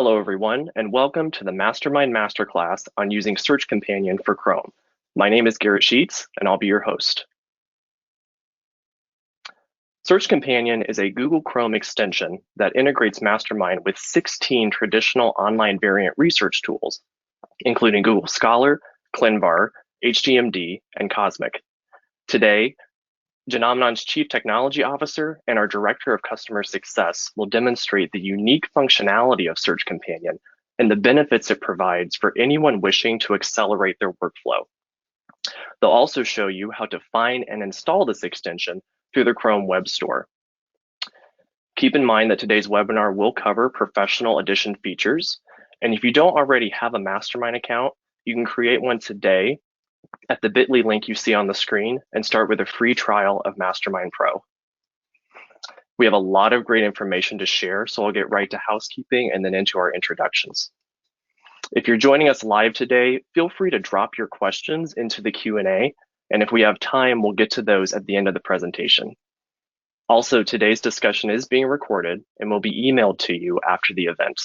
Hello everyone, and welcome to the Mastermind Masterclass on using Search Companion for Chrome. My name is Garrett Sheets, and I'll be your host. Search Companion is a Google Chrome extension that integrates Mastermind with 16 traditional online variant research tools, including Google Scholar, ClinVar, HGMD, and Cosmic. Today, Genomenon's Chief Technology Officer and our Director of Customer Success will demonstrate the unique functionality of Search Companion and the benefits it provides for anyone wishing to accelerate their workflow. They'll also show you how to find and install this extension through the Chrome Web Store. Keep in mind that today's webinar will cover professional edition features, and if you don't already have a Mastermind account, you can create one today at the bit.ly link you see on the screen and start with a free trial of Mastermind Pro. We have a lot of great information to share, so I'll get right to housekeeping and then into our introductions. If you're joining us live today, feel free to drop your questions into the Q&A, and if we have time, we'll get to those at the end of the presentation. Also, today's discussion is being recorded and will be emailed to you after the event.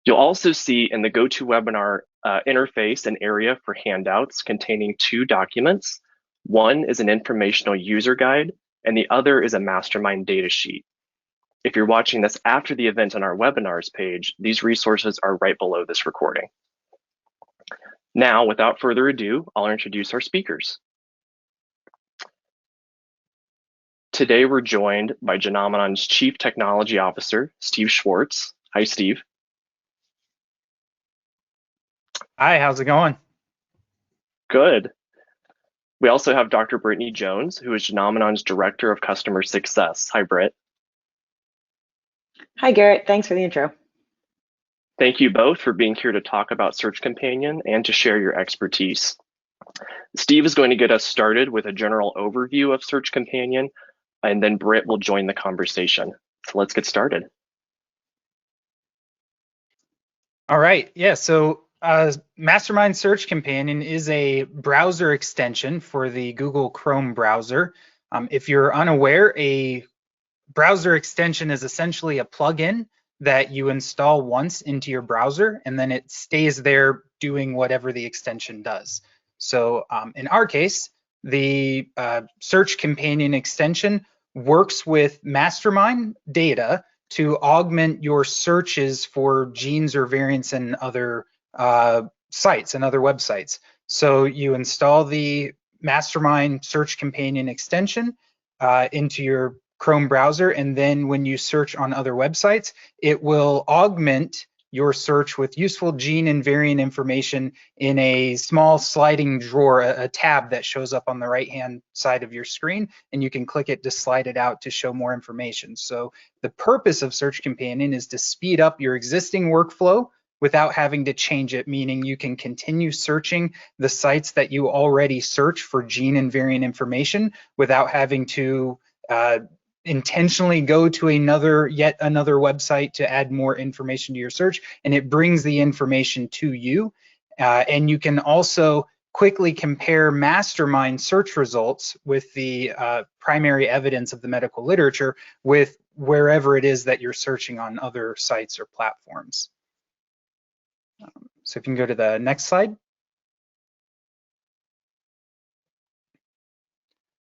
You'll also see in the GoToWebinar interface an area for handouts containing two documents. One is an informational user guide, and the other is a Mastermind data sheet. If you're watching this after the event on our webinars page, these resources are right below this recording. Now, without further ado, I'll introduce our speakers. Today, we're joined by Genomenon's Chief Technology Officer, Steve Schwartz. Hi, Steve. Hi, how's it going? Good. We also have Dr. Brittnee Jones, who is Genomenon's Director of Customer Success. Hi, Britt. Hi, Garrett. Thanks for the intro. Thank you both for being here to talk about Search Companion and to share your expertise. Steve is going to get us started with a general overview of Search Companion, and then Britt will join the conversation. So let's get started. All right, yeah, so Mastermind Search Companion is a browser extension for the Google Chrome browser. If you're unaware, a browser extension is essentially a plugin that you install once into your browser, and then it stays there doing whatever the extension does. So in our case, the Search Companion extension works with Mastermind data to augment your searches for genes or variants in other sites and other websites. So you install the Mastermind Search Companion extension into your Chrome browser, and then when you search on other websites, it will augment your search with useful gene and variant information in a small sliding drawer, a tab that shows up on the right-hand side of your screen, and you can click it to slide it out to show more information. So the purpose of Search Companion is to speed up your existing workflow without having to change it, meaning you can continue searching the sites that you already search for gene and variant information without having to intentionally go to yet another website to add more information to your search, and it brings the information to you. And you can also quickly compare Mastermind search results with the primary evidence of the medical literature with wherever it is that you're searching on other sites or platforms. So if you can go to the next slide.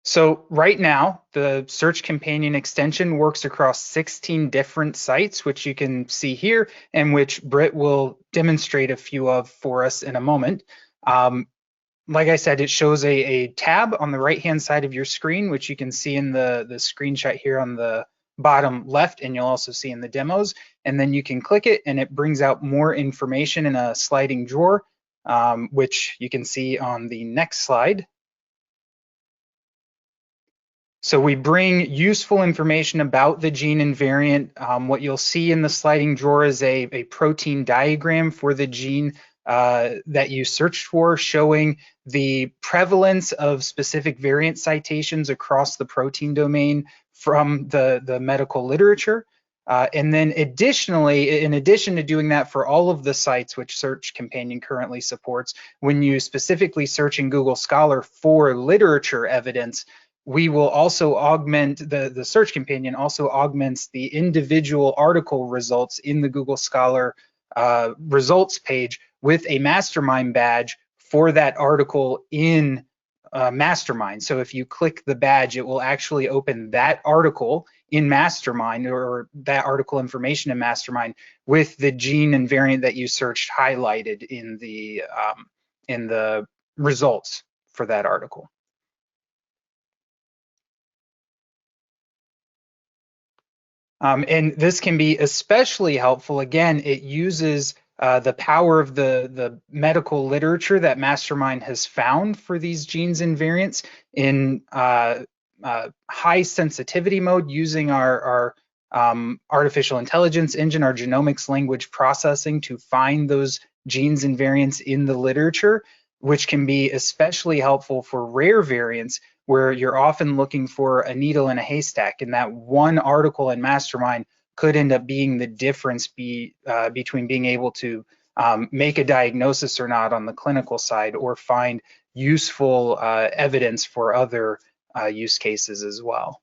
So right now, the Search Companion extension works across 16 different sites, which you can see here, and which Britt will demonstrate a few of for us in a moment. Like I said, it shows a tab on the right-hand side of your screen, which you can see in the screenshot here on the bottom left, and you'll also see in the demos. And then you can click it, and it brings out more information in a sliding drawer, which you can see on the next slide. So we bring useful information about the gene and variant. What you'll see in the sliding drawer is a protein diagram for the gene that you searched for, showing the prevalence of specific variant citations across the protein domain from the medical literature. And then additionally, in addition to doing that for all of the sites which Search Companion currently supports, when you specifically search in Google Scholar for literature evidence, we will also augment the Search Companion also augments the individual article results in the Google Scholar results page with a Mastermind badge for that article in Mastermind. So if you click the badge, it will actually open that article in Mastermind, or that article information in Mastermind, with the gene and variant that you searched highlighted in the results for that article. And this can be especially helpful. Again, it uses the power of the medical literature that Mastermind has found for these genes and variants in high sensitivity mode, using our artificial intelligence engine, our genomics language processing, to find those genes and variants in the literature, which can be especially helpful for rare variants, where you're often looking for a needle in a haystack, and that one article in Mastermind could end up being the difference between being able to make a diagnosis or not on the clinical side, or find useful evidence for other use cases as well.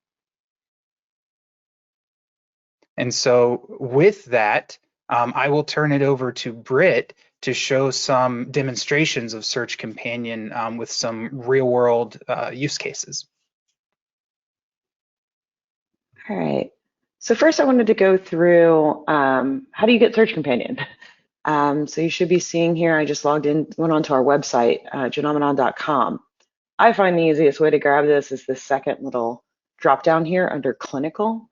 And so with that, I will turn it over to Britt to show some demonstrations of Search Companion with some real-world use cases. All right. So first I wanted to go through how do you get Search Companion? So you should be seeing here, I just logged in, went onto our website, genomenon.com. I find the easiest way to grab this is the second little drop down here under Clinical.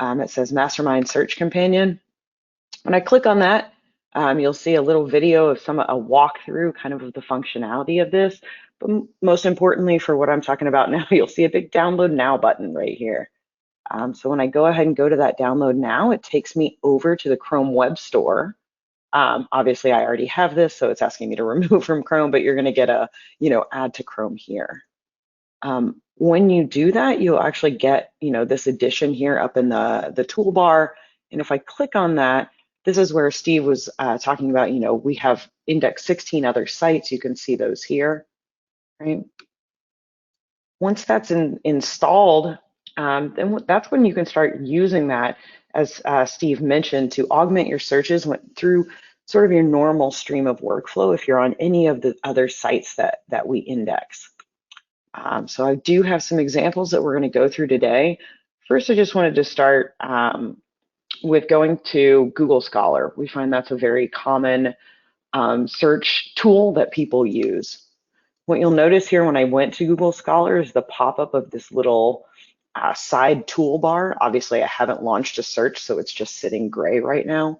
It says Mastermind Search Companion. When I click on that, you'll see a little video of a walkthrough kind of the functionality of this. But most importantly, for what I'm talking about now, you'll see a big download now button right here. So when I go ahead and go to that download now, it takes me over to the Chrome Web Store. Obviously, I already have this, so it's asking me to remove from Chrome, but you're going to get a, add to Chrome here. When you do that, you'll actually get, this addition here up in the toolbar. And if I click on that, this is where Steve was talking about, we have indexed 16 other sites. You can see those here, right? Once that's installed, then that's when you can start using that, as Steve mentioned, to augment your searches through sort of your normal stream of workflow if you're on any of the other sites that we index. So I do have some examples that we're going to go through today. First, I just wanted to start with going to Google Scholar. We find that's a very common search tool that people use. What you'll notice here when I went to Google Scholar is the pop-up of this little side toolbar. Obviously, I haven't launched a search, so it's just sitting gray right now.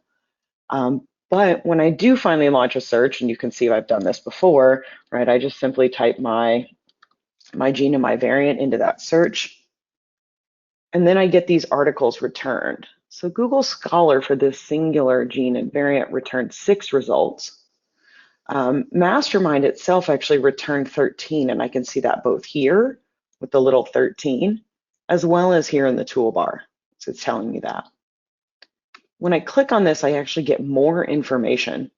But when I do finally launch a search, and you can see I've done this before, right? I just simply type my gene and my variant into that search, and then I get these articles returned. So Google Scholar for this singular gene and variant returned 6 results. Mastermind itself actually returned 13, and I can see that both here with the little 13, as well as here in the toolbar. So it's telling me that. When I click on this, I actually get more information.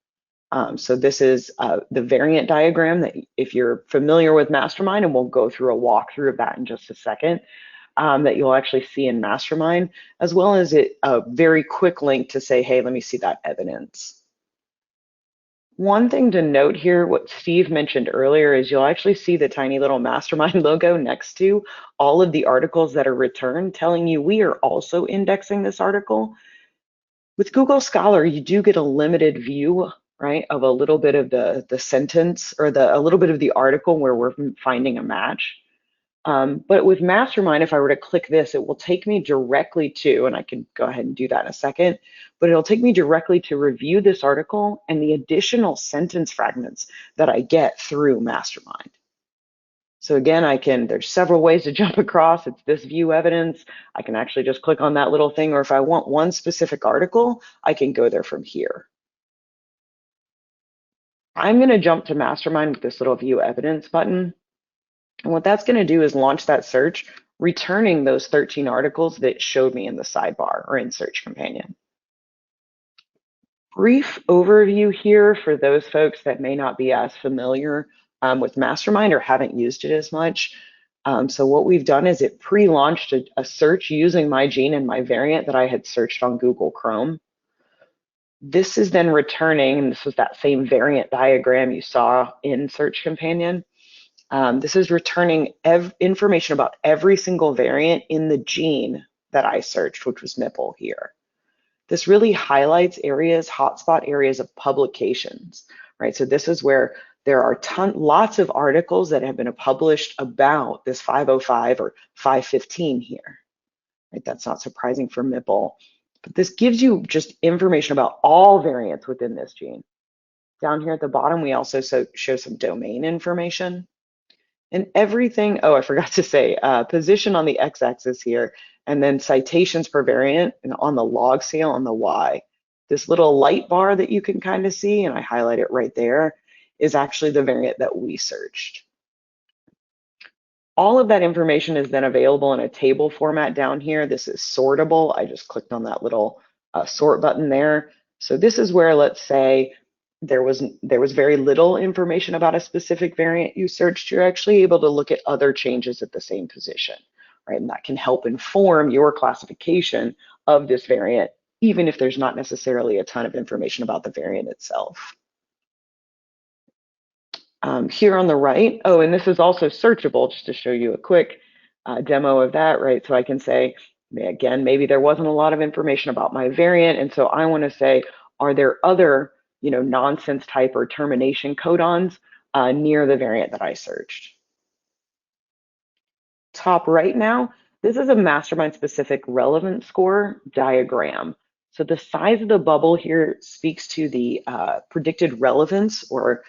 So this is the variant diagram that, if you're familiar with Mastermind, and we'll go through a walkthrough of that in just a second, that you'll actually see in Mastermind, as well as a very quick link to say, hey, let me see that evidence. One thing to note here, what Steve mentioned earlier, is you'll actually see the tiny little Mastermind logo next to all of the articles that are returned, telling you we are also indexing this article. With Google Scholar, you do get a limited view, right, of a little bit of the sentence, or a little bit of the article where we're finding a match. But with Mastermind, if I were to click this, it will take me directly to, and I can go ahead and do that in a second, but it'll take me directly to review this article and the additional sentence fragments that I get through Mastermind. So again, there's several ways to jump across. It's this view evidence. I can actually just click on that little thing, or if I want one specific article, I can go there from here. I'm going to jump to Mastermind with this little view evidence button. And what that's going to do is launch that search, returning those 13 articles that showed me in the sidebar or in Search Companion. Brief overview here for those folks that may not be as familiar with Mastermind or haven't used it as much. So what we've done is it pre-launched a search using my gene and my variant that I had searched on Google Chrome. This is then returning, and this was that same variant diagram you saw in Search Companion. This is returning information about every single variant in the gene that I searched, which was MIPL here. This really highlights areas, hotspot areas of publications, right? So this is where there are lots of articles that have been published about this 505 or 515 here, right? That's not surprising for MIPL, but this gives you just information about all variants within this gene. Down here at the bottom, we also show some domain information. And everything, oh, I forgot to say, position on the x-axis here, and then citations per variant and on the log scale on the y. This little light bar that you can kind of see, and I highlight it right there, is actually the variant that we searched. All of that information is then available in a table format down here. This is sortable. I just clicked on that little sort button there. So this is where, let's say, there was very little information about a specific variant you searched. You're actually able to look at other changes at the same position, right? And that can help inform your classification of this variant, even if there's not necessarily a ton of information about the variant itself. Here on the right, oh, and this is also searchable, just to show you a quick demo of that, right? So I can say, again, maybe there wasn't a lot of information about my variant, and so I want to say, are there other nonsense type or termination codons near the variant that I searched? Top right now, this is a Mastermind specific relevance score diagram. So the size of the bubble here speaks to the predicted relevance, or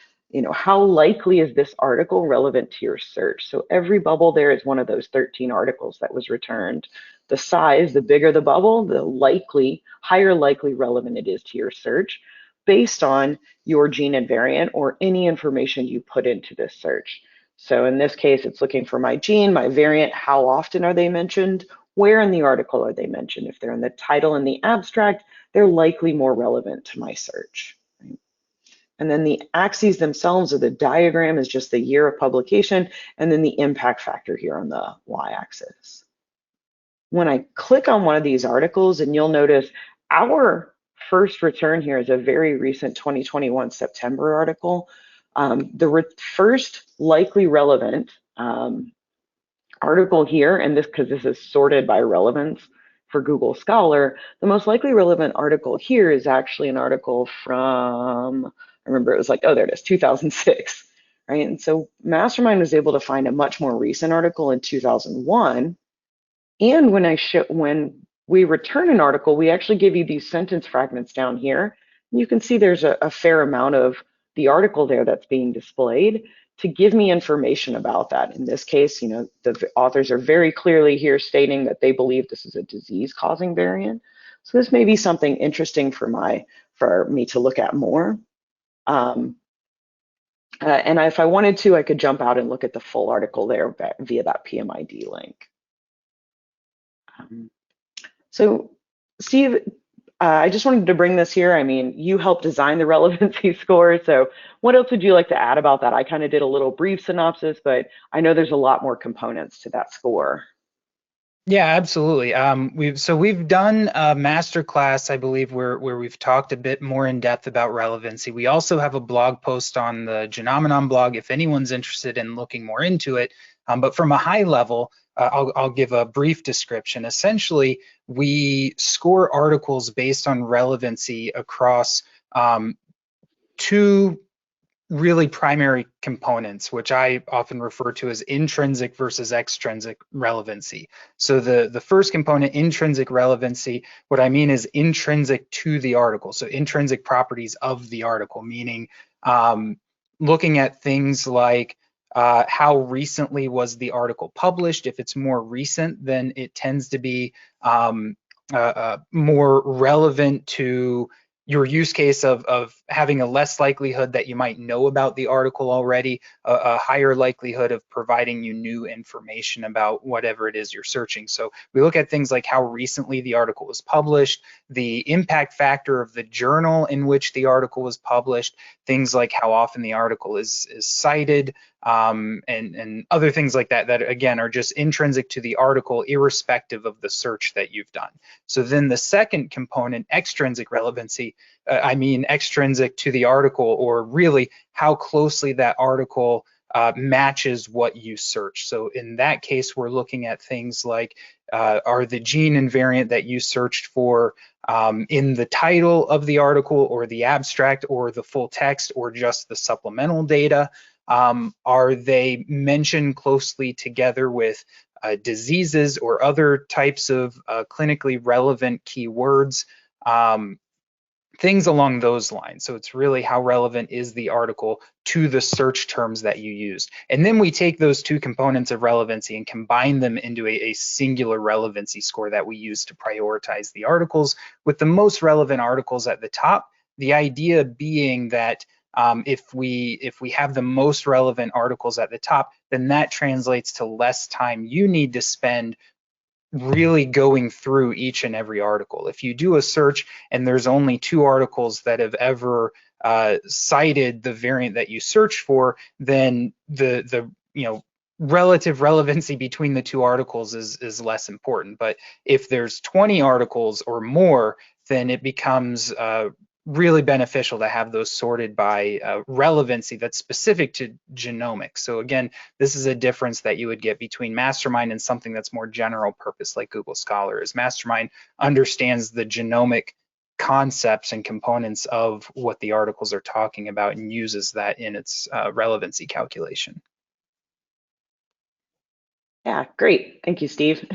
how likely is this article relevant to your search? So every bubble there is one of those 13 articles that was returned. The size, the bigger the bubble, the higher likely relevant it is to your search, based on your gene and variant or any information you put into this search. So in this case, it's looking for my gene, my variant, how often are they mentioned, where in the article are they mentioned. If they're in the title and the abstract, they're likely more relevant to my search. Right? And then the axes themselves, or the diagram, is just the year of publication, and then the impact factor here on the y-axis. When I click on one of these articles, and you'll notice our first return here is a very recent 2021 September article. The first likely relevant article here, and because this is sorted by relevance for Google Scholar, the most likely relevant article here is actually an article from, I remember it was like, oh, there it is, 2006, right? And so Mastermind was able to find a much more recent article in 2001. And when we return an article, we actually give you these sentence fragments down here. You can see there's a fair amount of the article there that's being displayed to give me information about that. In this case, the authors are very clearly here stating that they believe this is a disease-causing variant. So this may be something interesting for me to look at more. And if I wanted to, I could jump out and look at the full article there via that PMID link. So Steve, I just wanted to bring this here. I mean, you helped design the relevancy score. So what else would you like to add about that? I kind of did a little brief synopsis, but I know there's a lot more components to that score. Yeah, absolutely. We've done a masterclass, I believe, where we've talked a bit more in depth about relevancy. We also have a blog post on the Genomenon blog if anyone's interested in looking more into it. But from a high level, I'll give a brief description. Essentially, we score articles based on relevancy across two really primary components, which I often refer to as intrinsic versus extrinsic relevancy. So the first component, intrinsic relevancy, what I mean is intrinsic to the article. So intrinsic properties of the article, meaning looking at things like how recently was the article published. If it's more recent, then it tends to be more relevant to your use case of having a less likelihood that you might know about the article already, a higher likelihood of providing you new information about whatever it is you're searching. So we look at things like how recently the article was published, the impact factor of the journal in which the article was published, things like how often the article is cited, and other things like that, that again are just intrinsic to the article irrespective of the search that you've done. So then the second component, extrinsic relevancy, I mean extrinsic to the article, or really how closely that article matches what you search. So in that case, we're looking at things like, are the gene and variant that you searched for in the title of the article, or the abstract, or the full text, or just the supplemental data? Are they mentioned closely together with diseases or other types of clinically relevant keywords? Things along those lines. So it's really how relevant is the article to the search terms that you used. And then we take those two components of relevancy and combine them into a singular relevancy score that we use to prioritize the articles, with the most relevant articles at the top. The idea being that if we have the most relevant articles at the top, then that translates to less time you need to spend really going through each and every article. If you do a search and there's only 2 articles that have ever cited the variant that you searched for, then the relative relevancy between the 2 articles is less important. But if there's 20 articles or more, then it becomes really beneficial to have those sorted by relevancy that's specific to genomics. So again, this is a difference that you would get between Mastermind and something that's more general purpose like Google Scholar. Is Mastermind understands the genomic concepts and components of what the articles are talking about and uses that in its relevancy calculation. Yeah, great. Thank you, Steve.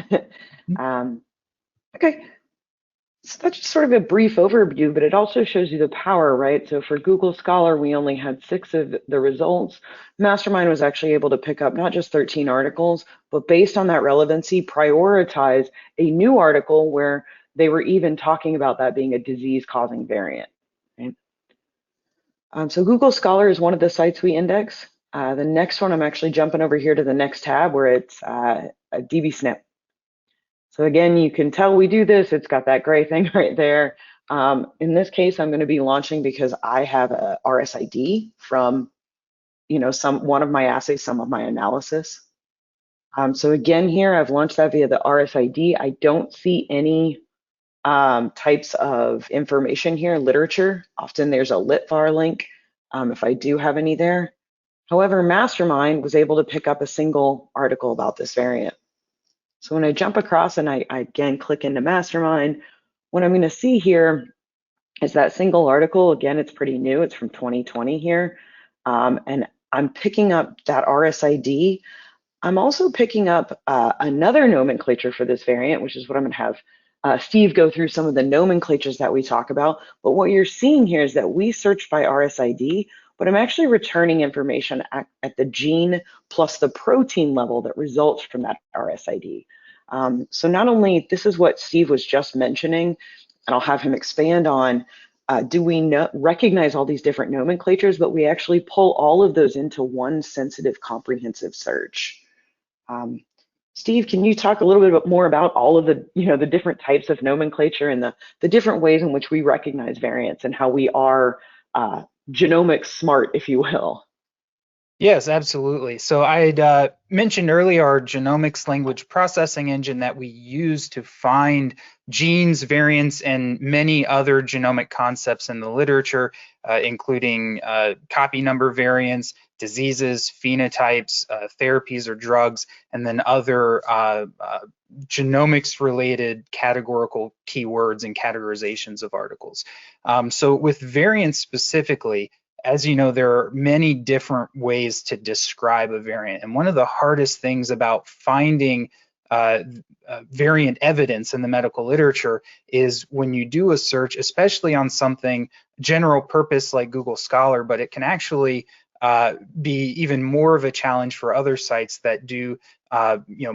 Okay. So that's just sort of a brief overview, but it also shows you the power, right? So for Google Scholar, we only had 6 of the results. Mastermind was actually able to pick up not just 13 articles, but based on that relevancy, prioritize a new article where they were even talking about that being a disease-causing variant. Right? So Google Scholar is one of the sites we index. The next one, I'm actually jumping over here to the next tab where it's a dbSNP. So again, you can tell we do this. It's got that gray thing right there. In this case, I'm going to be launching because I have a RSID from, one of my assays, some of my analysis. So again, here I've launched that via the RSID. I don't see any types of information here, literature. Often there's a LitVar link if I do have any there. However, Mastermind was able to pick up a single article about this variant. So when I jump across and I again click into Mastermind, what I'm going to see here is that single article. Again, it's pretty new. It's from 2020 here. And I'm picking up that RSID. I'm also picking up another nomenclature for this variant, which is what I'm going to have Steve go through some of the nomenclatures that we talk about. But what you're seeing here is that we search by RSID, but I'm actually returning information at the gene plus the protein level that results from that RSID. So not only, this is what Steve was just mentioning, and I'll have him expand on, do we recognize all these different nomenclatures, but we actually pull all of those into one sensitive comprehensive search. Steve, can you talk a little bit more about all of the, the different types of nomenclature and the different ways in which we recognize variants and how we are genomic smart, if you will? Yes, absolutely. So I had mentioned earlier our genomics language processing engine that we use to find genes, variants, and many other genomic concepts in the literature, including copy number variants, diseases, phenotypes, therapies or drugs, and then other genomics-related categorical keywords and categorizations of articles. So with variants specifically, as you know, there are many different ways to describe a variant. And one of the hardest things about finding variant evidence in the medical literature is when you do a search, especially on something general purpose like Google Scholar, but it can actually be even more of a challenge for other sites that do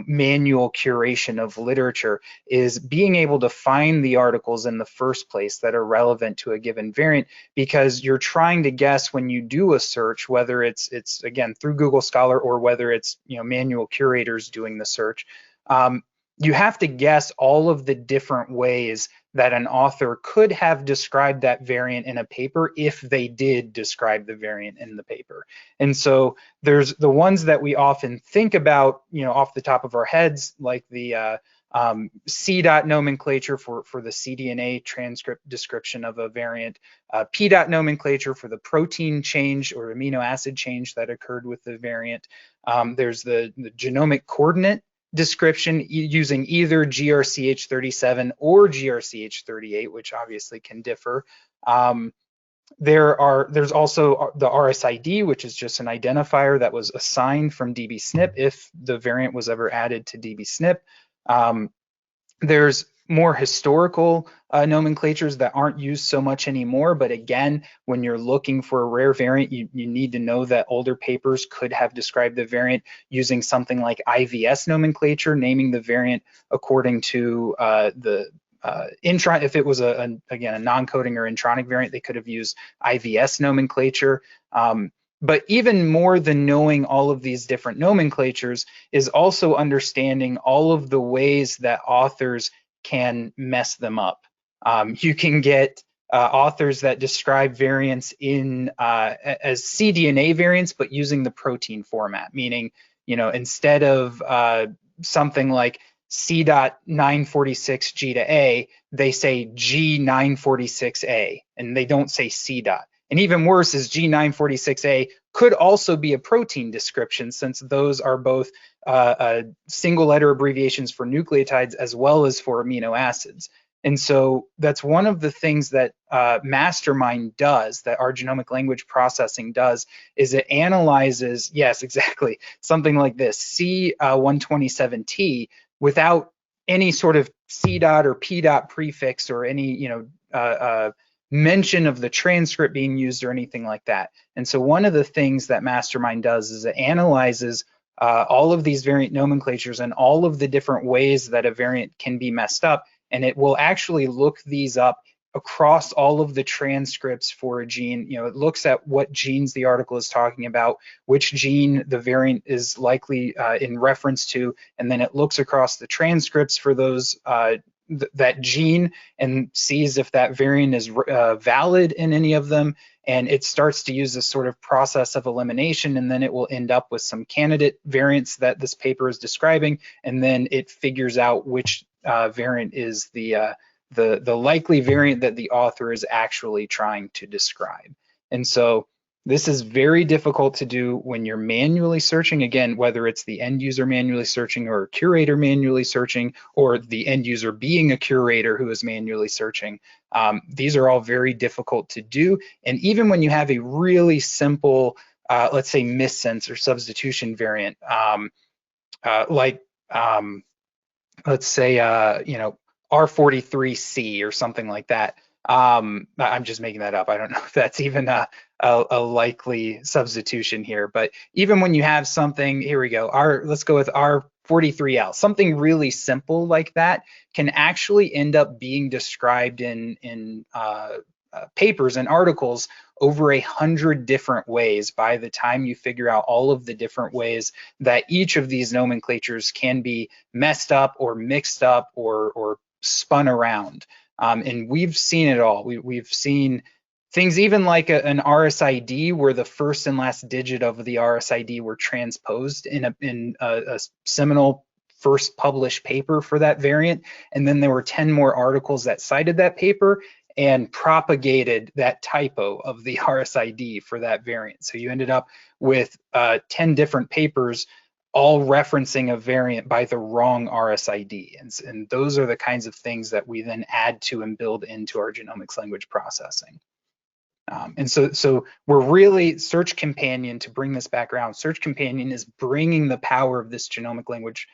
manual curation of literature, is being able to find the articles in the first place that are relevant to a given variant, because you're trying to guess when you do a search, whether it's again through Google Scholar or whether it's manual curators doing the search. You have to guess all of the different ways that an author could have described that variant in a paper if they did describe the variant in the paper. And so there's the ones that we often think about, off the top of our heads, like the C-dot nomenclature for the cDNA transcript description of a variant, P-dot nomenclature for the protein change or amino acid change that occurred with the variant. There's the genomic coordinate description using either GRCH37 or GRCH38, which obviously can differ. There's also the RSID, which is just an identifier that was assigned from dbSNP if the variant was ever added to dbSNP. There's more historical nomenclatures that aren't used so much anymore, but again, when you're looking for a rare variant, you need to know that older papers could have described the variant using something like IVS nomenclature, naming the variant according to the intron. If it was again a non-coding or intronic variant, they could have used IVS nomenclature. But even more than knowing all of these different nomenclatures is also understanding all of the ways that authors can mess them up. You can get authors that describe variants in as cDNA variants, but using the protein format, meaning, instead of something like C.946 G to A, they say G946A, and they don't say C dot. And even worse is G946A could also be a protein description, since those are both single letter abbreviations for nucleotides as well as for amino acids. And so that's one of the things that Mastermind does, that our genomic language processing does, is it analyzes, yes, exactly, something like this, C127T, without any sort of C dot or P dot prefix or any, mention of the transcript being used or anything like that. And so one of the things that Mastermind does is it analyzes all of these variant nomenclatures and all of the different ways that a variant can be messed up, and it will actually look these up across all of the transcripts for a gene. It looks at what genes the article is talking about, which gene the variant is likely in reference to, and then it looks across the transcripts for those that gene and sees if that variant is valid in any of them, and it starts to use this sort of process of elimination, and then it will end up with some candidate variants that this paper is describing, and then it figures out which variant is the likely variant that the author is actually trying to describe. And so this is very difficult to do when you're manually searching, again, whether it's the end user manually searching or a curator manually searching, or the end user being a curator who is manually searching. These are all very difficult to do. And even when you have a really simple, let's say missense or substitution variant, let's say, R43C or something like that. I'm just making that up. I don't know if that's even a likely substitution here, but even when you have something, here we go, let's go with R43L, something really simple like that can actually end up being described in papers and articles over 100 different ways by the time you figure out all of the different ways that each of these nomenclatures can be messed up or mixed up or spun around. And we've seen it all. We've seen things even like an RSID where the first and last digit of the RSID were transposed in a seminal first published paper for that variant. And then there were 10 more articles that cited that paper and propagated that typo of the RSID for that variant. So you ended up with 10 different papers all referencing a variant by the wrong RSID. And those are the kinds of things that we then add to and build into our genomics language processing. And so we're really, Search Companion, to bring this back around, Search Companion is bringing the power of this genomic language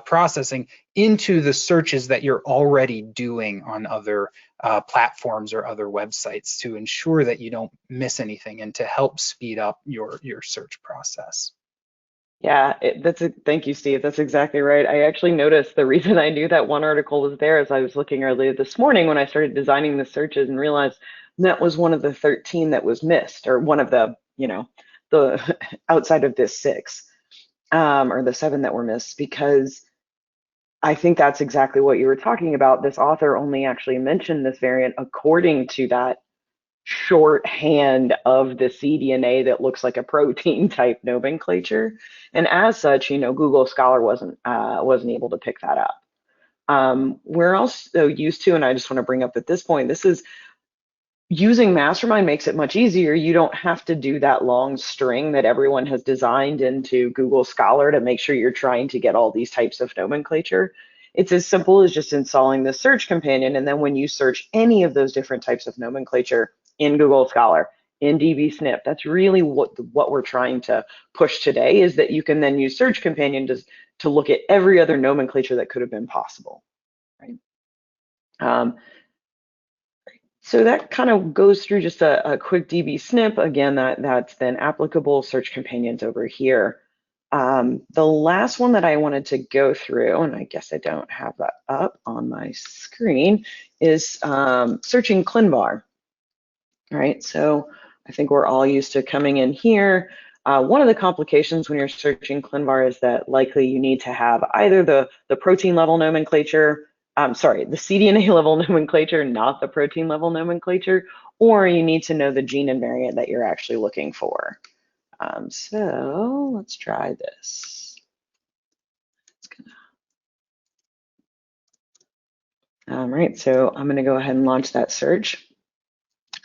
processing into the searches that you're already doing on other platforms or other websites to ensure that you don't miss anything and to help speed up your search process. Yeah, thank you, Steve. That's exactly right. I actually noticed the reason I knew that one article was there is I was looking earlier this morning when I started designing the searches and realized that was one of the 13 that was missed, or one of the, the outside of this 6, or the 7 that were missed, because I think that's exactly what you were talking about. This author only actually mentioned this variant according to that shorthand of the cDNA that looks like a protein type nomenclature. And as such, Google Scholar wasn't able to pick that up. We're also used to, and I just want to bring up at this point, this is using Mastermind makes it much easier. You don't have to do that long string that everyone has designed into Google Scholar to make sure you're trying to get all these types of nomenclature. It's as simple as just installing the Search Companion, and then when you search any of those different types of nomenclature in Google Scholar, in dbSNP, that's really what we're trying to push today, is that you can then use Search Companion to look at every other nomenclature that could have been possible, right? So that kind of goes through just a quick dbSNP. Again, that's then applicable Search Companions over here. The last one that I wanted to go through, and I guess I don't have that up on my screen, is searching ClinVar. All right, so I think we're all used to coming in here. One of the complications when you're searching ClinVar is that likely you need to have either the protein level nomenclature, the cDNA level nomenclature, not the protein level nomenclature, or you need to know the gene and variant that you're actually looking for. So let's try this. All right, so I'm gonna go ahead and launch that search.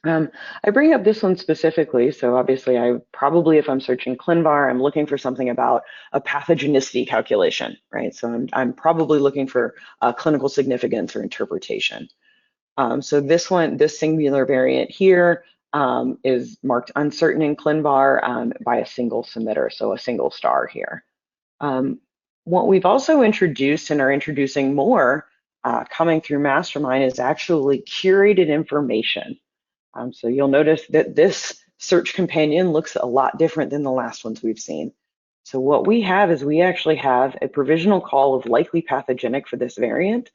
I bring up this one specifically, so obviously if I'm searching ClinVar, I'm looking for something about a pathogenicity calculation, right? So I'm probably looking for clinical significance or interpretation. So this singular variant here is marked uncertain in ClinVar by a single submitter, so a single star here. What we've also introduced and are introducing more coming through Mastermind is actually curated information. So you'll notice that this search companion looks a lot different than the last ones we've seen. So what we have is we actually have a provisional call of likely pathogenic for this variant.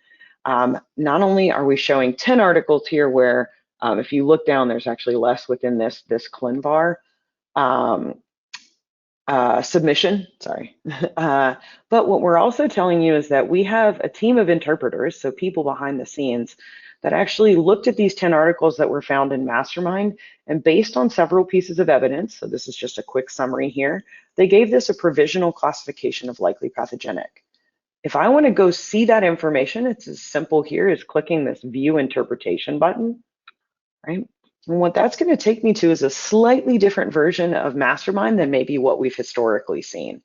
Not only are we showing 10 articles here where if you look down, there's actually less within this ClinVar submission, sorry. But what we're also telling you is that we have a team of interpreters, so people behind the scenes, that actually looked at these 10 articles that were found in Mastermind, and based on several pieces of evidence, so this is just a quick summary here, they gave this a provisional classification of likely pathogenic. If I want to go see that information, it's as simple here as clicking this View Interpretation button, right? And what that's going to take me to is a slightly different version of Mastermind than maybe what we've historically seen.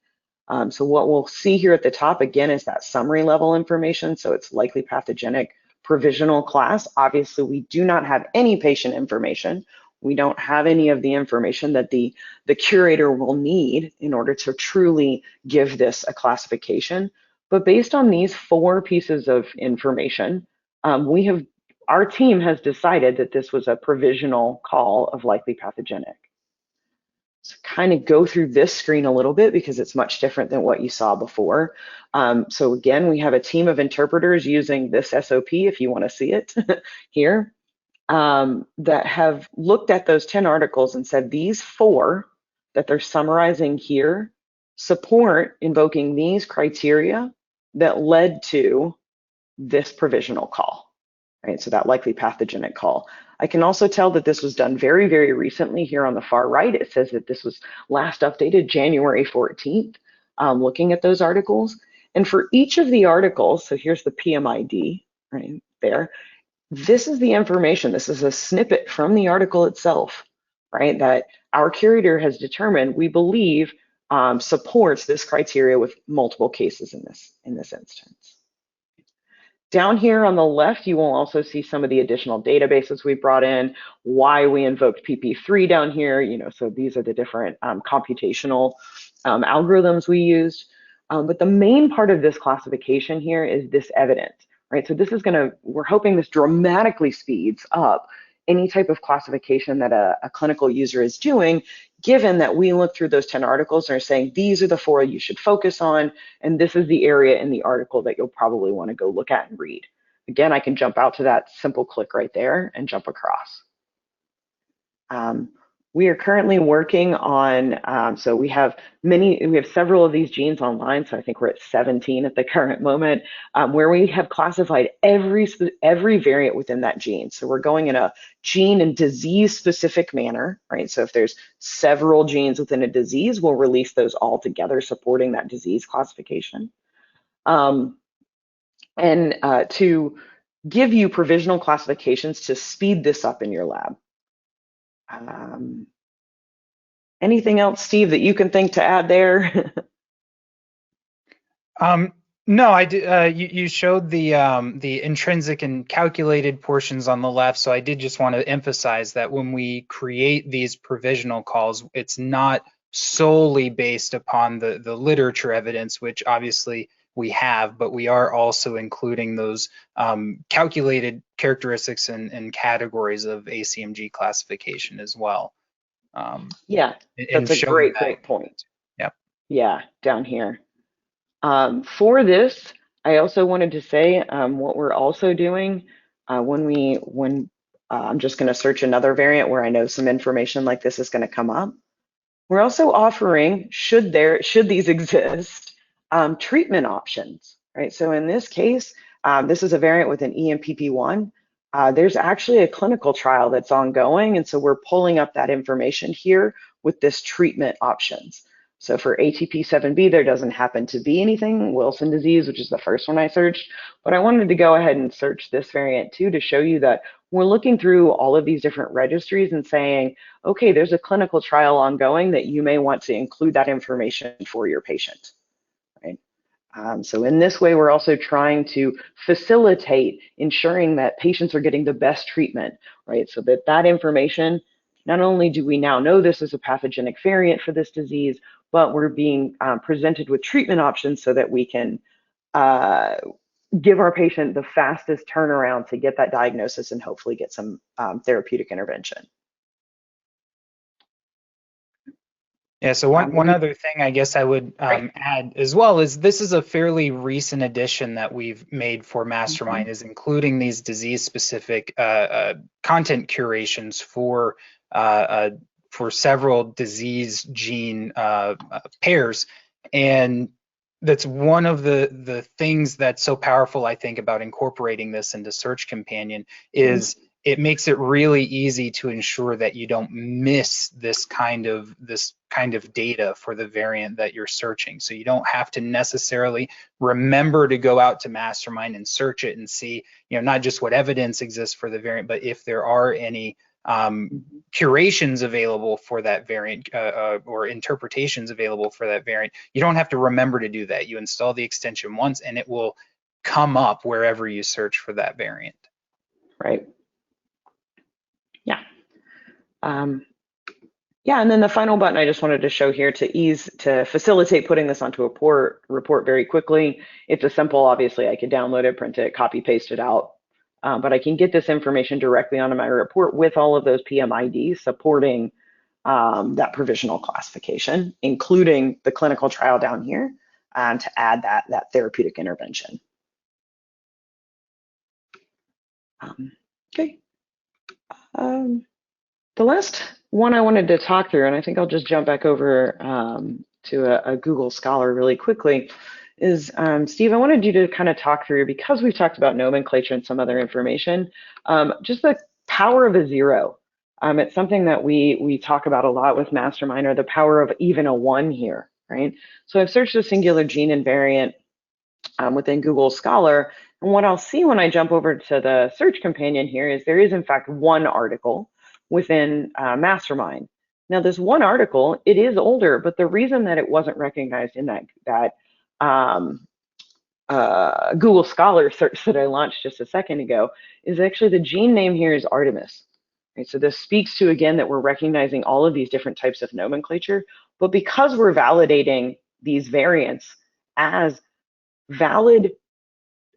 So what we'll see here at the top, again, is that summary level information. So it's likely pathogenic provisional class. Obviously, we do not have any patient information. We don't have any of the information that the curator will need in order to truly give this a classification. But based on these 4 pieces of information, our team has decided that this was a provisional call of likely pathogenic. So kind of go through this screen a little bit because it's much different than what you saw before. So again, we have a team of interpreters using this SOP, if you want to see it here, that have looked at those 10 articles and said these 4 that they're summarizing here support invoking these criteria that led to this provisional call. Right, so that likely pathogenic call. I can also tell that this was done very, very recently here on the far right. It says that this was last updated January 14th, looking at those articles. And for each of the articles, so here's the PMID right there. This is the information. This is a snippet from the article itself, right, that our curator has determined we believe supports this criteria with multiple cases in this instance. Down here on the left, you will also see some of the additional databases we brought in, why we invoked PP3 down here, so these are the different computational algorithms we used. But the main part of this classification here is this evidence, right? So this is we're hoping this dramatically speeds up any type of classification that a clinical user is doing, given that we look through those 10 articles and are saying, these are the 4 you should focus on, and this is the area in the article that you'll probably want to go look at and read. Again, I can jump out to that simple click right there and jump across. We are currently working on, so we have several of these genes online, so I think we're at 17 at the current moment, where we have classified every variant within that gene. So we're going in a gene and disease specific manner, right? So if there's several genes within a disease, we'll release those all together supporting that disease classification. To give you provisional classifications to speed this up in your lab. Anything else, Steve, that you can think to add there? No, I did. You showed the intrinsic and calculated portions on the left, so I did just want to emphasize that when we create these provisional calls, it's not solely based upon the literature evidence, which obviously we have, but we are also including those calculated characteristics and categories of ACMG classification as well. Yeah, that's a great point. Yep. Yeah, down here. For this, I also wanted to say what we're also doing when I'm just going to search another variant where I know some information like this is going to come up. We're also offering, should these exist, treatment options, right? So in this case, this is a variant with an EMPP1. There's actually a clinical trial that's ongoing, and so we're pulling up that information here with this treatment options. So for ATP7B, there doesn't happen to be anything, Wilson disease, which is the first one I searched, but I wanted to go ahead and search this variant too to show you that we're looking through all of these different registries and saying, okay, there's a clinical trial ongoing that you may want to include that information for your patient, right? So in this way, we're also trying to facilitate ensuring that patients are getting the best treatment, right? So that information, not only do we now know this is a pathogenic variant for this disease, but we're being presented with treatment options so that we can give our patient the fastest turnaround to get that diagnosis and hopefully get some therapeutic intervention. Yeah, so one other thing I guess I would add as well is this is a fairly recent addition that we've made for Mastermind, is including these disease-specific content curations for several disease gene pairs. And that's one of the things that's so powerful, I think, about incorporating this into Search Companion is it makes it really easy to ensure that you don't miss this kind of data for the variant that you're searching. So you don't have to necessarily remember to go out to Mastermind and search it and see, not just what evidence exists for the variant, but if there are any curations available for that variant or interpretations available for that variant. You don't have to remember to do that. You install the extension once and it will come up wherever you search for that variant. Right. Yeah. Yeah, and then the final button I just wanted to show here to facilitate putting this onto a report very quickly. It's a simple, obviously I could download it, print it, copy, paste it out. But I can get this information directly onto my report with all of those PMIDs supporting that provisional classification, including the clinical trial down here, to add that therapeutic intervention. Okay. The last one I wanted to talk through, and I think I'll just jump back over to a Google Scholar really quickly, is Steve, I wanted you to kind of talk through, because we've talked about nomenclature and some other information, just the power of a zero. It's something that we talk about a lot with Mastermind, or the power of even a one here, right? So I've searched a singular gene and variant within Google Scholar, and what I'll see when I jump over to the Search Companion here is there is in fact one article within Mastermind. Now this one article, it is older, but the reason that it wasn't recognized in that Google Scholar search that I launched just a second ago is actually the gene name here is Artemis. Right, so this speaks to, again, that we're recognizing all of these different types of nomenclature, but because we're validating these variants as valid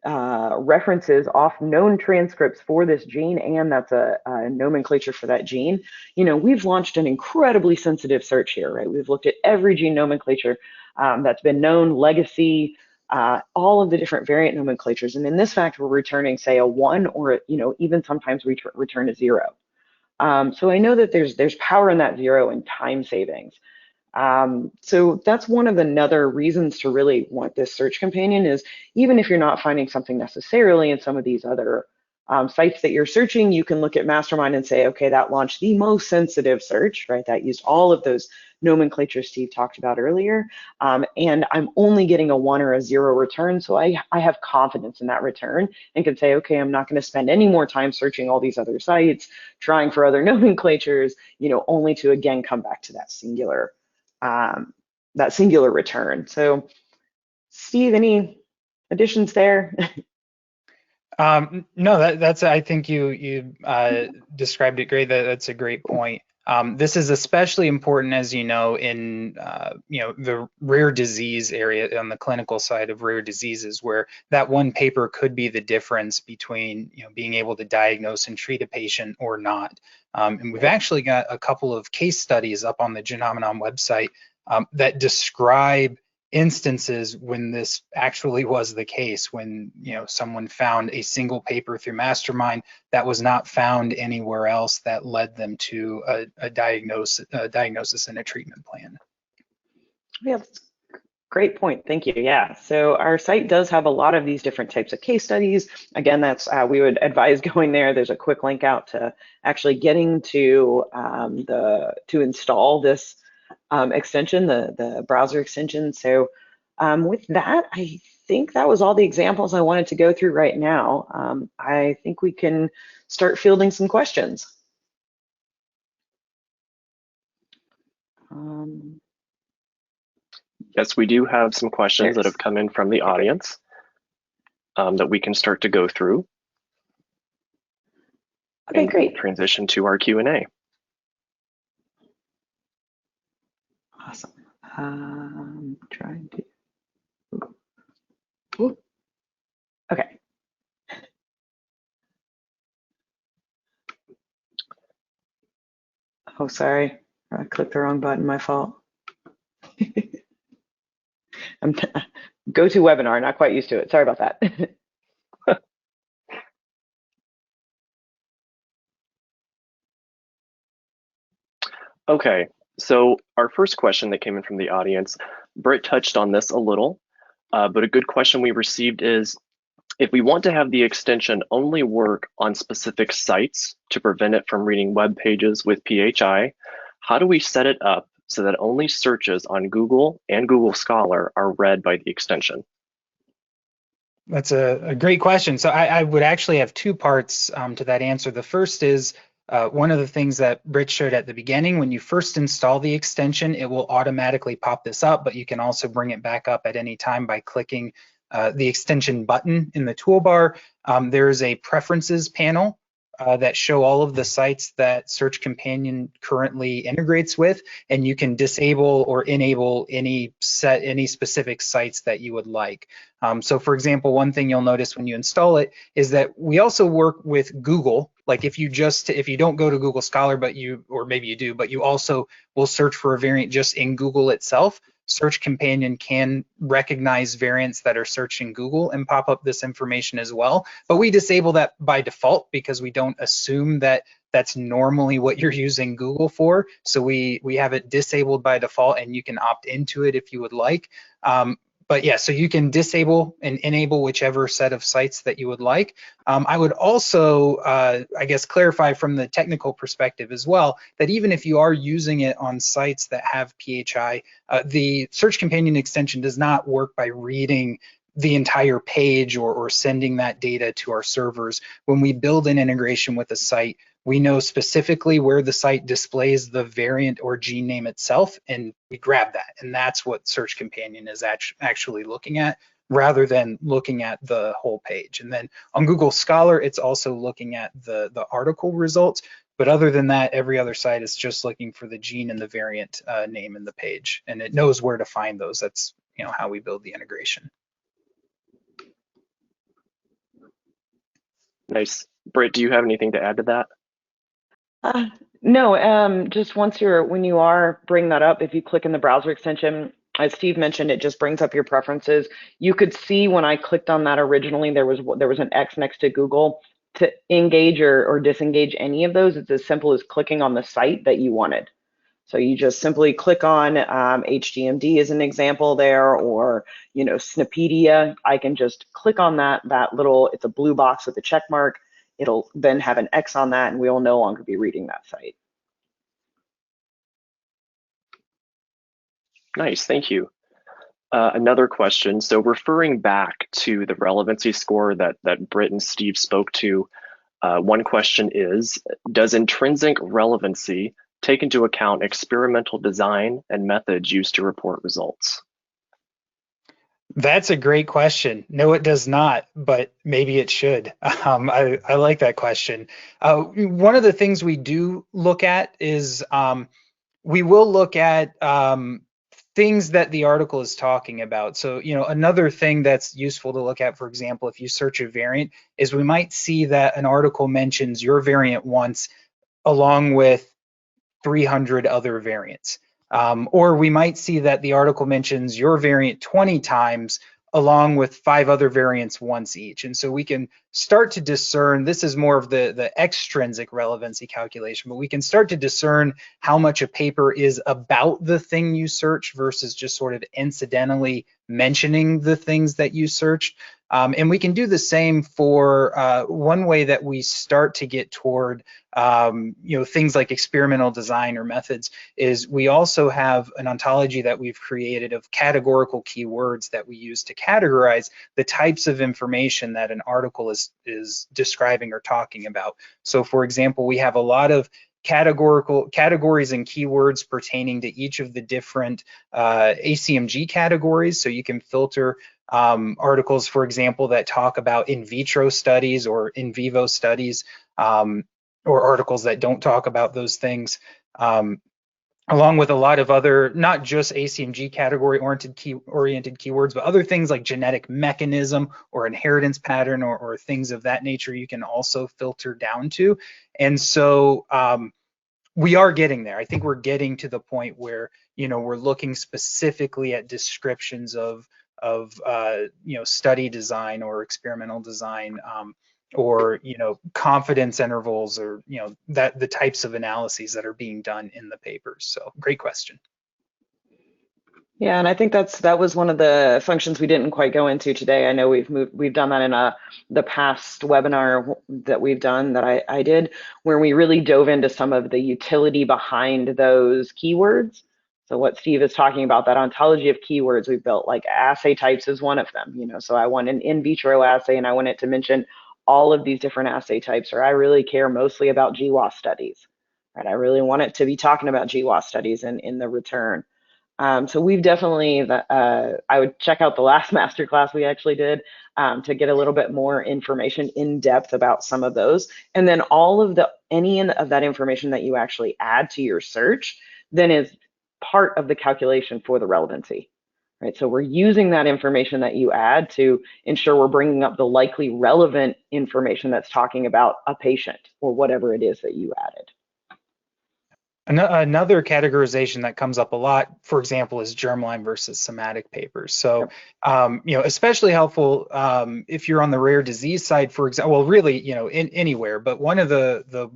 references off known transcripts for this gene, and that's a nomenclature for that gene, we've launched an incredibly sensitive search here, right? We've looked at every gene nomenclature that's been known, legacy, all of the different variant nomenclatures. And in this fact, we're returning, say, a one, or, even sometimes we return a zero. So I know that there's power in that zero and time savings. So that's one of another reasons to really want this search companion is even if you're not finding something necessarily in some of these other sites that you're searching, you can look at Mastermind and say, okay, that launched the most sensitive search, right? That used all of those nomenclatures Steve talked about earlier. And I'm only getting a 1 or a 0 return. So I have confidence in that return and can say, okay, I'm not going to spend any more time searching all these other sites, trying for other nomenclatures, only to again come back to that singular return. So Steve, any additions there? No, that's I think you described it great. That's a great point. This is especially important, as you know, in the rare disease area on the clinical side of rare diseases, where that one paper could be the difference between being able to diagnose and treat a patient or not. And we've actually got a couple of case studies up on the Genomenon website that describe instances when this actually was the case, when someone found a single paper through Mastermind that was not found anywhere else that led them to a diagnosis and a treatment plan. Yeah, that's a great point. Thank you. Yeah, so our site does have a lot of these different types of case studies. Again, that's we would advise going there. There's a quick link out to actually getting to to install this extension, the browser extension. So with that, I think that was all the examples I wanted to go through right now. I think we can start fielding some questions. Yes, we do have some questions that have come in from the audience that we can start to go through. Okay, great. We'll transition to our Q&A. Awesome. Trying to. Ooh. Okay. Oh, sorry. I clicked the wrong button. My fault. Go to webinar. Not quite used to it. Sorry about that. Okay, so our first question that came in from the audience, Britt touched on this a little, but a good question we received is, if we want to have the extension only work on specific sites to prevent it from reading web pages with PHI, how do we set it up so that only searches on Google and Google Scholar are read by the extension? That's a great question. So I would actually have two parts to that answer. The first is one of the things that Britt showed at the beginning. When you first install the extension, it will automatically pop this up, but you can also bring it back up at any time by clicking the extension button in the toolbar. There is a preferences panel that show all of the sites that Search Companion currently integrates with, and you can disable or enable any specific sites that you would like. So for example, one thing you'll notice when you install it is that we also work with Google. Like if you don't go to Google Scholar, or maybe you do, but you also will search for a variant just in Google itself, Search Companion can recognize variants that are searching Google and pop up this information as well. But we disable that by default because we don't assume that that's normally what you're using Google for. So we have it disabled by default, and you can opt into it if you would like. But yeah, so you can disable and enable whichever set of sites that you would like. I would also, I guess, clarify from the technical perspective as well, that even if you are using it on sites that have PHI, the Search Companion extension does not work by reading the entire page or sending that data to our servers. When we build an integration with a site, we know specifically where the site displays the variant or gene name itself, and we grab that. And that's what Search Companion is actually looking at, rather than looking at the whole page. And then on Google Scholar, it's also looking at the article results. But other than that, every other site is just looking for the gene and the variant name in the page, and it knows where to find those. That's how we build the integration. Nice. Britt, do you have anything to add to that? No, just when you are bringing that up, if you click in the browser extension, as Steve mentioned, it just brings up your preferences. You could see when I clicked on that originally, there was an X next to Google. to engage or disengage any of those, it's as simple as clicking on the site that you wanted. So you just simply click on HGMD as an example there, or Snipedia. I can just click on that little, it's a blue box with a check mark. It'll then have an X on that, and we will no longer be reading that site. Nice, thank you. Another question. So referring back to the relevancy score that Britt and Steve spoke to, one question is, does intrinsic relevancy take into account experimental design and methods used to report results? That's a great question. No, it does not, but maybe it should. I like that question. One of the things we do look at is we will look at things that the article is talking about. So, another thing that's useful to look at, for example, if you search a variant, is we might see that an article mentions your variant once along with 300 other variants. Or we might see that the article mentions your variant 20 times along with 5 other variants once each. And so we can start to discern, this is more of the extrinsic relevancy calculation, but we can start to discern how much a paper is about the thing you search versus just sort of incidentally mentioning the things that you searched. And we can do the same for one way that we start to get toward things like experimental design or methods is we also have an ontology that we've created of categorical keywords that we use to categorize the types of information that an article is describing or talking about. So for example, we have a lot of categorical categories and keywords pertaining to each of the different ACMG categories. So you can filter articles, for example, that talk about in vitro studies or in vivo studies, or articles that don't talk about those things, along with a lot of other, not just ACMG category oriented keywords, but other things like genetic mechanism or inheritance pattern or things of that nature you can also filter down to. And so we are getting there. I think we're getting to the point where, we're looking specifically at descriptions of study design or experimental design, or confidence intervals, or that the types of analyses that are being done in the papers. So great question. Yeah, and I think that was one of the functions we didn't quite go into today. I know we've done that in the past webinar that we've done that I did, where we really dove into some of the utility behind those keywords. So what Steve is talking about, that ontology of keywords we built, like assay types is one of them. So I want an in vitro assay, and I want it to mention all of these different assay types, or I really care mostly about GWAS studies, right? I really want it to be talking about GWAS studies in the return. So we've definitely, I would check out the last masterclass we actually did to get a little bit more information in depth about some of those. And then any of that information that you actually add to your search then is part of the calculation for the relevancy, right? So we're using that information that you add to ensure we're bringing up the likely relevant information that's talking about a patient or whatever it is that you added. Another categorization that comes up a lot, for example, is germline versus somatic papers. So, especially helpful if you're on the rare disease side, for example, well, really, anywhere. But one of the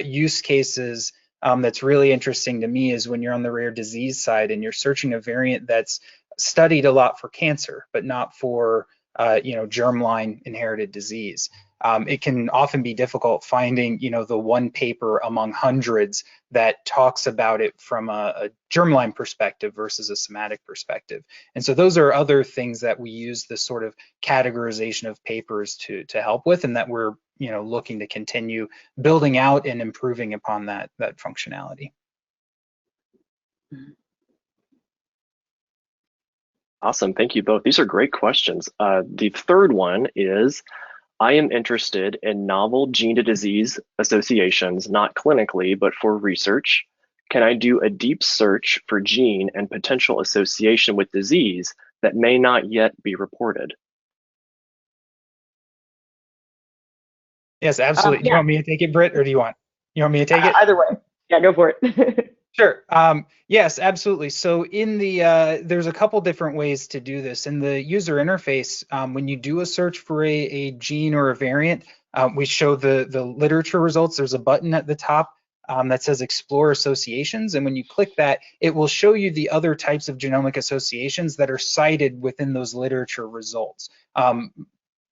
use cases that's really interesting to me is when you're on the rare disease side and you're searching a variant that's studied a lot for cancer, but not for germline inherited disease. It can often be difficult finding, the one paper among hundreds that talks about it from a germline perspective versus a somatic perspective. And so those are other things that we use this sort of categorization of papers to help with, and that we're, looking to continue building out and improving upon that functionality. Awesome, thank you both. These are great questions. The third one is, I am interested in novel gene-to-disease associations, not clinically, but for research. Can I do a deep search for gene and potential association with disease that may not yet be reported? Yes, absolutely. Do you want me to take it, Britt, or do you want me to take it? Either way. Yeah, go for it. Sure. Yes, absolutely. So in there's a couple different ways to do this. In the user interface, when you do a search for a gene or a variant, We show the literature results. There's a button at the top that says Explore Associations, and when you click that, it will show you the other types of genomic associations that are cited within those literature results.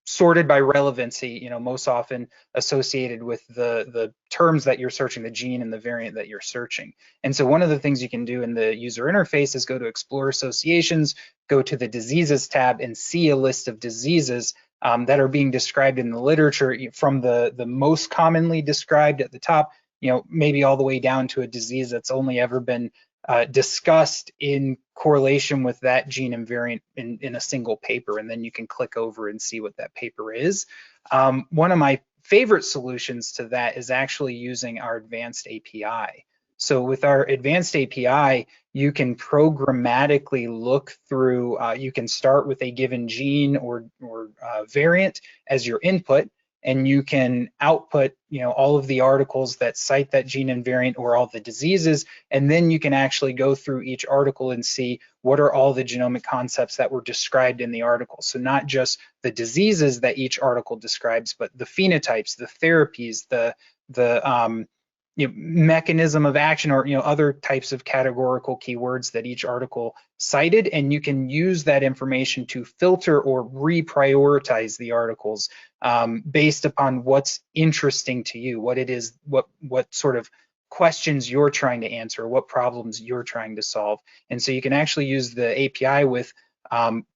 Sorted by relevancy, most often associated with the terms that you're searching, the gene and the variant that you're searching. And so one of the things you can do in the user interface is go to Explore Associations, go to the Diseases tab, and see a list of diseases that are being described in the literature, from the most commonly described at the top, maybe all the way down to a disease that's only ever been discussed in correlation with that gene and variant in a single paper, and then you can click over and see what that paper is. One of my favorite solutions to that is actually using our advanced API. So with our advanced API, you can programmatically look through, you can start with a given gene or variant as your input, and you can output, all of the articles that cite that gene and variant or all the diseases, and then you can actually go through each article and see what are all the genomic concepts that were described in the article. So not just the diseases that each article describes, but the phenotypes, the therapies, the mechanism of action, or other types of categorical keywords that each article cited, and you can use that information to filter or reprioritize the articles based upon what's interesting to you, what it is, what sort of questions you're trying to answer, what problems you're trying to solve. And so you can actually use the API with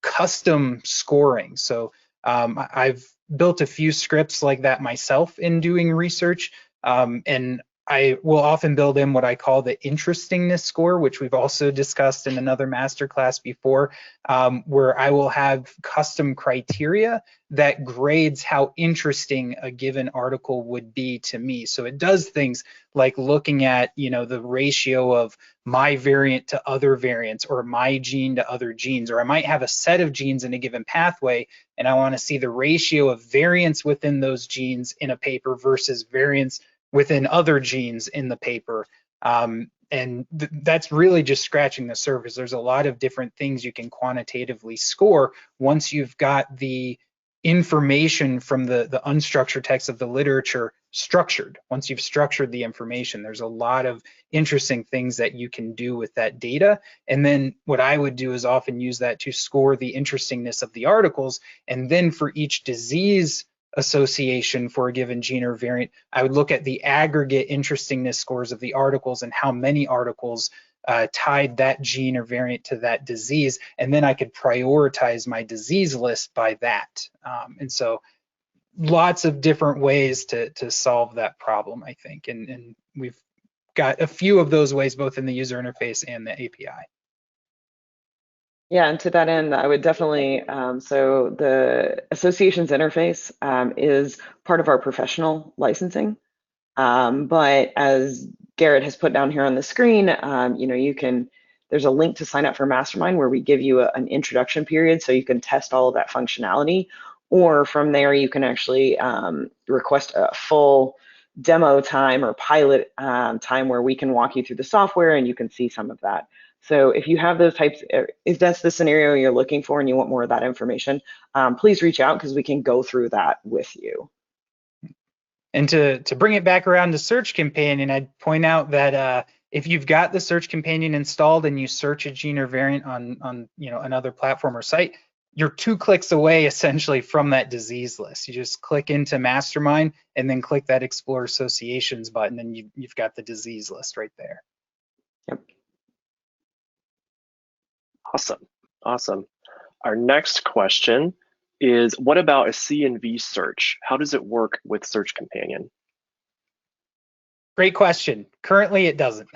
custom scoring. So I've built a few scripts like that myself in doing research, and I will often build in what I call the interestingness score, which we've also discussed in another masterclass before, where I will have custom criteria that grades how interesting a given article would be to me. So it does things like looking at, the ratio of my variant to other variants, or my gene to other genes, or I might have a set of genes in a given pathway, and I want to see the ratio of variants within those genes in a paper versus variants within other genes in the paper. And that's really just scratching the surface. There's a lot of different things you can quantitatively score once you've got the information from the unstructured text of the literature structured. Once you've structured the information, there's a lot of interesting things that you can do with that data. And then what I would do is often use that to score the interestingness of the articles. And then for each disease association for a given gene or variant, I would look at the aggregate interestingness scores of the articles and how many articles tied that gene or variant to that disease, and then I could prioritize my disease list by that. And so lots of different ways to solve that problem, I think, and we've got a few of those ways both in the user interface and the API. Yeah, and to that end, I would definitely, so the associations interface is part of our professional licensing. But as Garrett has put down here on the screen, there's a link to sign up for Mastermind where we give you an introduction period so you can test all of that functionality. Or from there, you can actually request a full demo time or pilot time where we can walk you through the software and you can see some of that. So if you have those types, if that's the scenario you're looking for and you want more of that information, please reach out because we can go through that with you. And to bring it back around to Search Companion, I'd point out that if you've got the Search Companion installed and you search a gene or variant on another platform or site, you're 2 clicks away essentially from that disease list. You just click into Mastermind and then click that Explore Associations button, and you've got the disease list right there. Yep. Awesome. Our next question is, what about a CNV search? How does it work with Search Companion? Great question. Currently, it doesn't.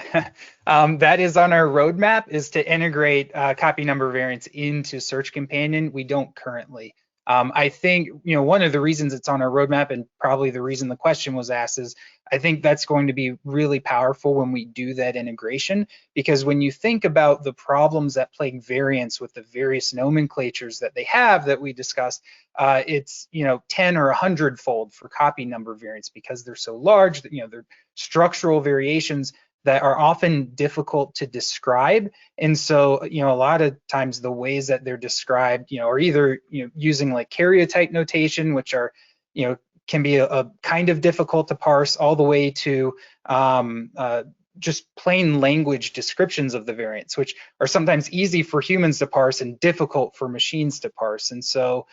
That is on our roadmap, is to integrate copy number variants into Search Companion. We don't currently. I think one of the reasons it's on our roadmap, and probably the reason the question was asked, is I think that's going to be really powerful when we do that integration, because when you think about the problems that plague variants with the various nomenclatures that they have that we discussed, it's 10 or 100-fold for copy number variants because they're so large that they're structural variations that are often difficult to describe. And so, a lot of times the ways that they're described, are either using like karyotype notation, which are can be a kind of difficult to parse, all the way to just plain language descriptions of the variants, which are sometimes easy for humans to parse and difficult for machines to parse. And so,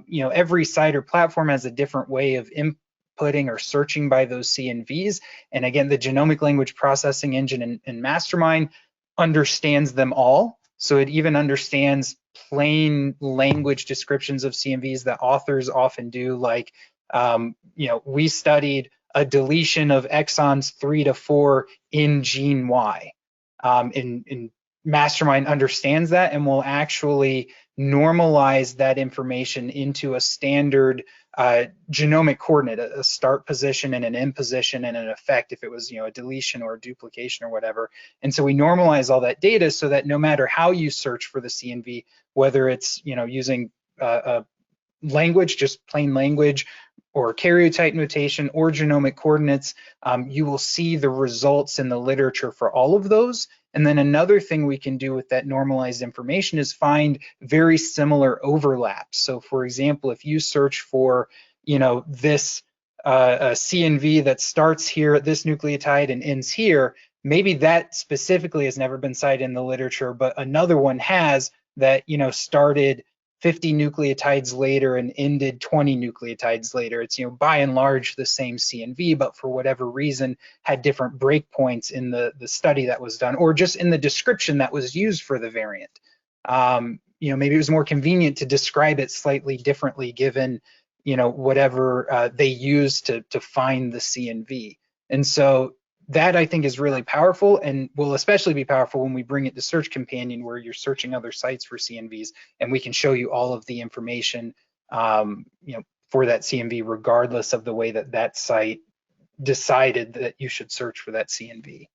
you know, every site or platform has a different way of inputting or searching by those CNVs. And again, the genomic language processing engine in Mastermind understands them all. So it even understands plain language descriptions of CNVs that authors often do, like, you know, we studied a deletion of exons 3 to 4 in gene Y. In Mastermind understands that and will actually normalize that information into a standard genomic coordinate, a start position and an end position and an effect if it was, you know, a deletion or a duplication or whatever. And so we normalize all that data so that no matter how you search for the CNV, whether it's, you know, using language, just plain language, or karyotype notation or genomic coordinates, you will see the results in the literature for all of those. And then another thing we can do with that normalized information is find very similar overlaps. So for example, if you search for, you know, this a CNV that starts here at this nucleotide and ends here, maybe that specifically has never been cited in the literature, but another one has, that, you know, started 50 nucleotides later and ended 20 nucleotides later. It's, you know, by and large the same CNV, but for whatever reason had different breakpoints in the study that was done, or just in the description that was used for the variant. You know, maybe it was more convenient to describe it slightly differently given, you know, whatever they used to find the CNV. And so that, I think, is really powerful, and will especially be powerful when we bring it to Search Companion, where you're searching other sites for CNVs, and we can show you all of the information, you know, for that CNV, regardless of the way that that site decided that you should search for that CNV.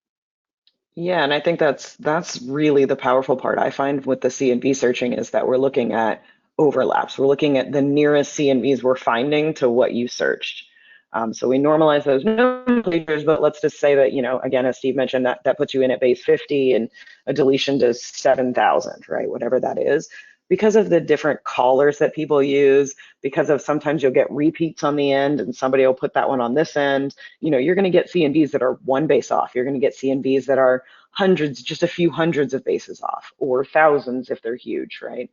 Yeah, and I think that's really the powerful part I find with the CNV searching, is that we're looking at overlaps. We're looking at the nearest CNVs we're finding to what you searched. So we normalize those nomenclatures, but let's just say that, you know, again, as Steve mentioned, that puts you in at base 50 and a deletion to 7,000, right? Whatever that is. Because of the different callers that people use, because of sometimes you'll get repeats on the end and somebody will put that one on this end, you know, you're going to get CNVs that are one base off. You're going to get CNVs that are hundreds, just a few hundreds of bases off, or thousands if they're huge, right?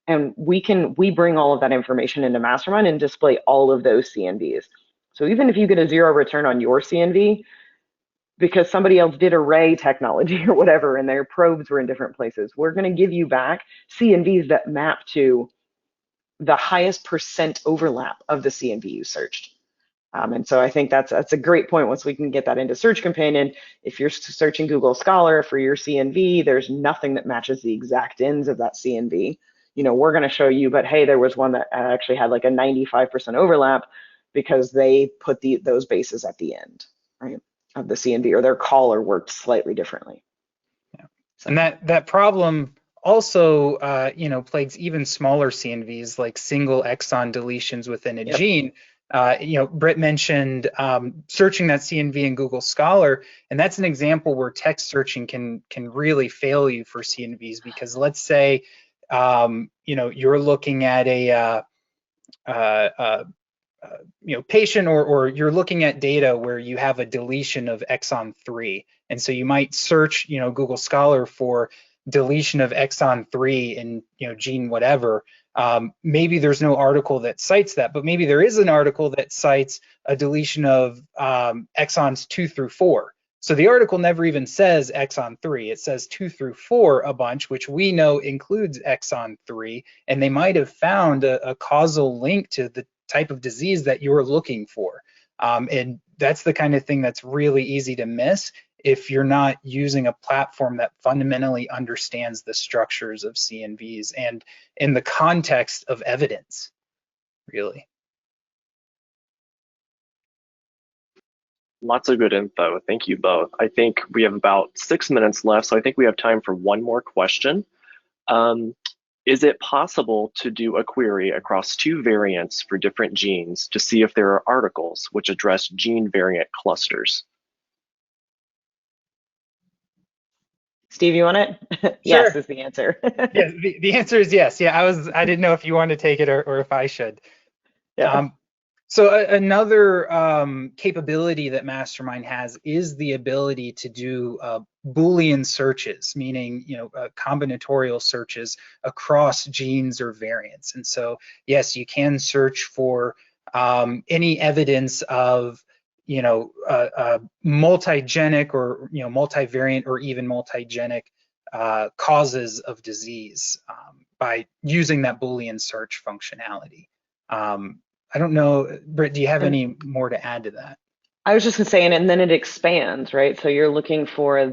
And we bring all of that information into Mastermind and display all of those CNVs. So even if you get a 0 return on your CNV, because somebody else did array technology or whatever, and their probes were in different places, we're going to give you back CNVs that map to the highest percent overlap of the CNV you searched. And so I think that's a great point. Once we can get that into Search Companion, if you're searching Google Scholar for your CNV, there's nothing that matches the exact ends of that CNV. You know, we're going to show you, but hey, there was one that actually had like a 95% overlap, because they put those bases at the end, right, of the CNV, or their caller worked slightly differently. Yeah. So. And that problem also, you know, plagues even smaller CNVs, like single exon deletions within a gene. You know, Britt mentioned searching that CNV in Google Scholar, and that's an example where text searching can really fail you for CNVs, because let's say, you know, you're looking at a you know, patient, or you're looking at data where you have a deletion of exon 3, and so you might search, you know, Google Scholar for deletion of exon 3 in, you know, gene whatever. Maybe there's no article that cites that, but maybe there is an article that cites a deletion of exons 2 through 4. So the article never even says exon 3, it says 2 through 4 a bunch, which we know includes exon 3, and they might have found a causal link to the type of disease that you're looking for. And that's the kind of thing that's really easy to miss if you're not using a platform that fundamentally understands the structures of CNVs and in the context of evidence, really. Lots of good info. Thank you both. I think we have about 6 minutes left, so I think we have time for one more question. Is it possible to do a query across 2 variants for different genes to see if there are articles which address gene variant clusters? Steve, you want it? Yes, is the answer. Yeah, the answer is yes. Yeah, I didn't know if you wanted to take it or if I should. Yeah. So another capability that Mastermind has is the ability to do Boolean searches, meaning combinatorial searches across genes or variants. And so yes, you can search for any evidence of multigenic or multivariant or even multigenic causes of disease by using that Boolean search functionality. I don't know, Britt, do you have any more to add to that? I was just gonna say, and then it expands, right? So you're looking for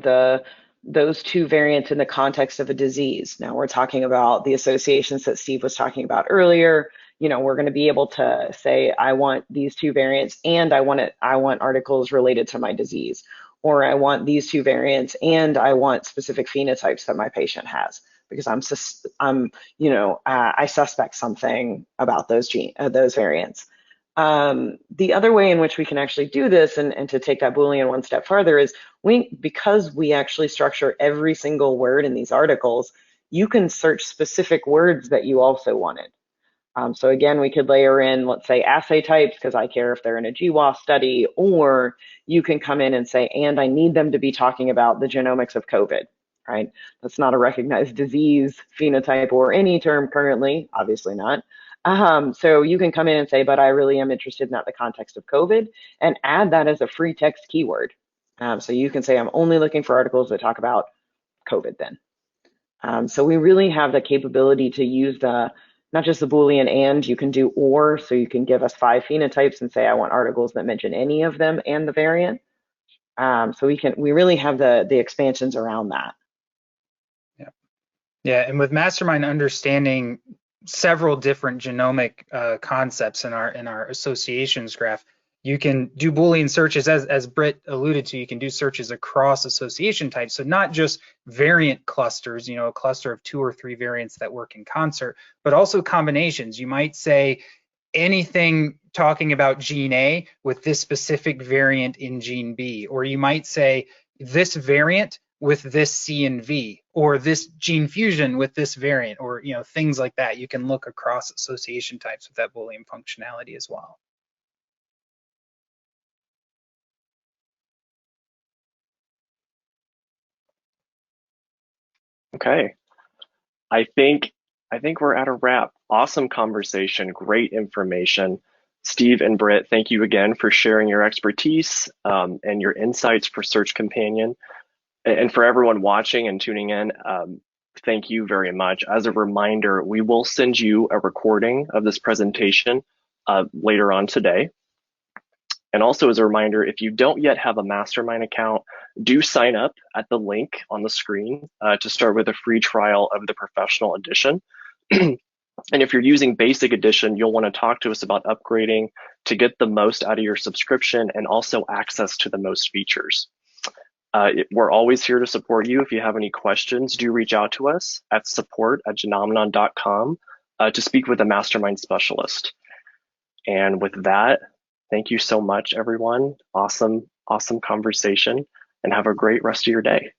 those two variants in the context of a disease. Now we're talking about the associations that Steve was talking about earlier. We're going to be able to say, I want these two variants and I want articles related to my disease, or I want these two variants and I want specific phenotypes that my patient has, because I suspect something about those variants. The other way in which we can actually do this, and to take that Boolean one step further, is because we actually structure every single word in these articles, you can search specific words that you also wanted. So again, we could layer in, let's say, assay types, because I care if they're in a GWAS study, or you can come in and say, and I need them to be talking about the genomics of COVID, right? That's not a recognized disease, phenotype, or any term currently, obviously not. So you can come in and say, but I really am interested in that, the context of COVID, and add that as a free text keyword. So you can say, I'm only looking for articles that talk about COVID then. So we really have the capability to use not just the Boolean and, you can do or, so you can give us 5 phenotypes and say, I want articles that mention any of them and the variant. So we really have the expansions around that. Yeah, and with Mastermind understanding several different genomic concepts in our associations graph, you can do Boolean searches, as Britt alluded to. You can do searches across association types, so not just variant clusters, a cluster of 2 or 3 variants that work in concert, but also combinations. You might say anything talking about gene A with this specific variant in gene B, or you might say this variant with this C and V, or this gene fusion with this variant, or things like that. You can look across association types with that Boolean functionality as well. Okay, I think we're at a wrap. Awesome conversation, great information. Steve and Britt, thank you again for sharing your expertise and your insights for Search Companion. And for everyone watching and tuning in, thank you very much. As a reminder, we will send you a recording of this presentation later on today. And also as a reminder, if you don't yet have a Mastermind account, do sign up at the link on the screen to start with a free trial of the Professional Edition. And if you're using Basic Edition, you'll want to talk to us about upgrading to get the most out of your subscription and also access to the most features. We're always here to support you. If you have any questions, do reach out to us at support@genomenon.com to speak with a Mastermind specialist. And with that, thank you so much, everyone. Awesome conversation, and have a great rest of your day.